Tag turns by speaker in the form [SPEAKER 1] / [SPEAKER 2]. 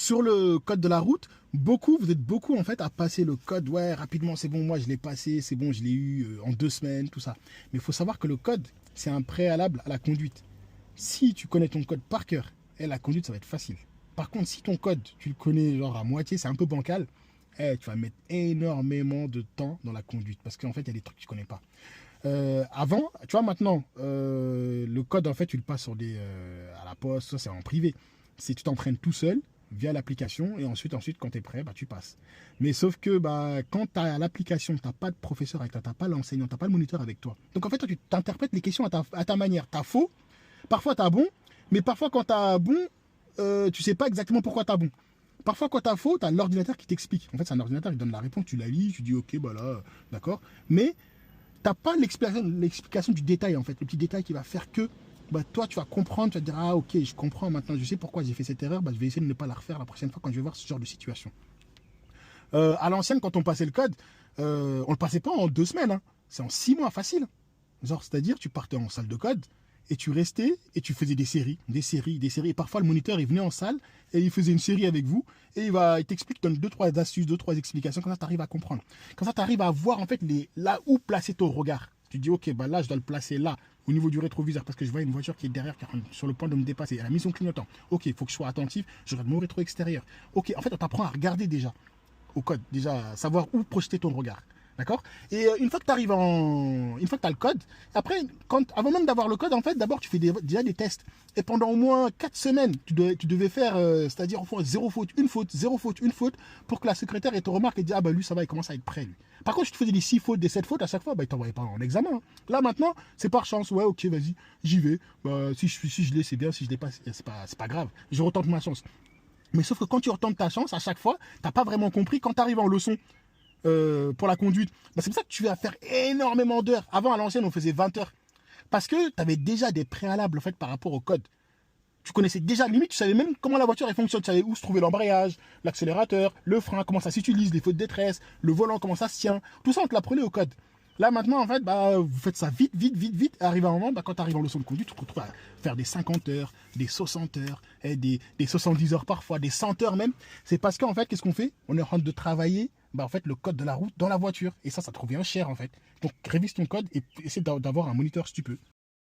[SPEAKER 1] sur le code de la route, vous êtes beaucoup en fait à passer le code, ouais, rapidement, c'est bon, moi je l'ai passé, c'est bon, je l'ai eu en 2 semaines, tout ça. Mais il faut savoir que le code, c'est un préalable à la conduite. Si tu connais ton code par cœur, la conduite, ça va être facile. Par contre, si ton code, tu le connais genre à moitié, c'est un peu bancal, tu vas mettre énormément de temps dans la conduite parce qu'en fait, il y a des trucs que tu connais pas. Avant, tu vois, maintenant, le code, en fait, tu le passes à la poste, ça c'est en privé. C'est tu t'entraînes tout seul via l'application et ensuite quand tu es prêt, bah, tu passes. Mais sauf que bah, quand tu as l'application, tu n'as pas de professeur avec toi, tu n'as pas l'enseignant, tu n'as pas le moniteur avec toi. Donc en fait, toi, tu t'interprètes les questions à ta manière. Tu as faux, parfois tu as bon, mais parfois quand tu as bon, tu sais pas exactement pourquoi tu as bon. Parfois, quand tu as faux, tu as l'ordinateur qui t'explique. En fait, c'est un ordinateur qui donne la réponse, tu la lis, tu dis ok, bah là, d'accord. Mais t'as pas l'explication du détail en fait, le petit détail qui va faire que bah, toi tu vas comprendre, tu vas te dire ah ok je comprends maintenant, je sais pourquoi j'ai fait cette erreur, bah, je vais essayer de ne pas la refaire la prochaine fois quand je vais voir ce genre de situation. À l'ancienne quand on passait le code, on le passait pas en 2 semaines, hein. C'est en 6 mois facile. Genre c'est-à-dire tu partais en salle de code et tu restais et tu faisais des séries, des séries, des séries. Et parfois le moniteur il venait en salle et il faisait une série avec vous et il t'explique, donne 2, 3 astuces, 2, 3 explications, comme ça tu arrives à comprendre. Comme ça tu arrives à voir en fait là où placer ton regard. Tu dis ok bah là je dois le placer là au niveau du rétroviseur parce que je vois une voiture qui est derrière qui est sur le point de me dépasser. Elle a mis son clignotant. Ok, il faut que je sois attentif, je regarde mon rétro extérieur. Ok, en fait on t'apprend à regarder déjà au code, déjà savoir où projeter ton regard. D'accord. Et une fois que tu arrives une fois que tu as le code, après, avant même d'avoir le code, en fait, d'abord, tu fais déjà des tests. Et pendant au moins 4 semaines, tu devais faire, c'est-à-dire, au fond, 0 faute, 1 faute, 0 faute, 1 faute, pour que la secrétaire elle te remarque et te dise, ah bah lui, ça va, il commence à être prêt, lui. Par contre, si tu faisais des 6 fautes, des 7 fautes, à chaque fois, bah, il t'envoyait pas en examen, hein. Là, maintenant, c'est par chance. Ouais, ok, vas-y, j'y vais. Bah, si je l'ai, c'est bien. Si je l'ai pas, c'est pas grave. Je retente ma chance. Mais sauf que quand tu retentes ta chance, à chaque fois, t'as pas vraiment compris. Quand tu arrives en leçon, pour la conduite, bah, c'est pour ça que tu vas faire énormément d'heures. Avant, à l'ancienne, on faisait 20 heures. Parce que tu avais déjà des préalables en fait, par rapport au code. Tu connaissais déjà, limite, tu savais même comment la voiture elle fonctionne. Tu savais où se trouvait l'embrayage, l'accélérateur, le frein, comment ça s'utilise, les feux de détresse, le volant, comment ça se tient. Tout ça, on te l'apprenait au code. Là, maintenant, en fait, bah, vous faites ça vite, vite, vite, vite. Arrive un moment, bah, quand tu arrives en leçon de conduite, tu te retrouves à faire des 50 heures, des 60 heures, des 70 heures parfois, des 100 heures même. C'est parce qu'en fait, qu'est-ce qu'on fait? On est en train de travailler bah, en fait, le code de la route dans la voiture. Et ça te revient cher, en fait. Donc, révise ton code et essaie d'avoir un moniteur si tu peux.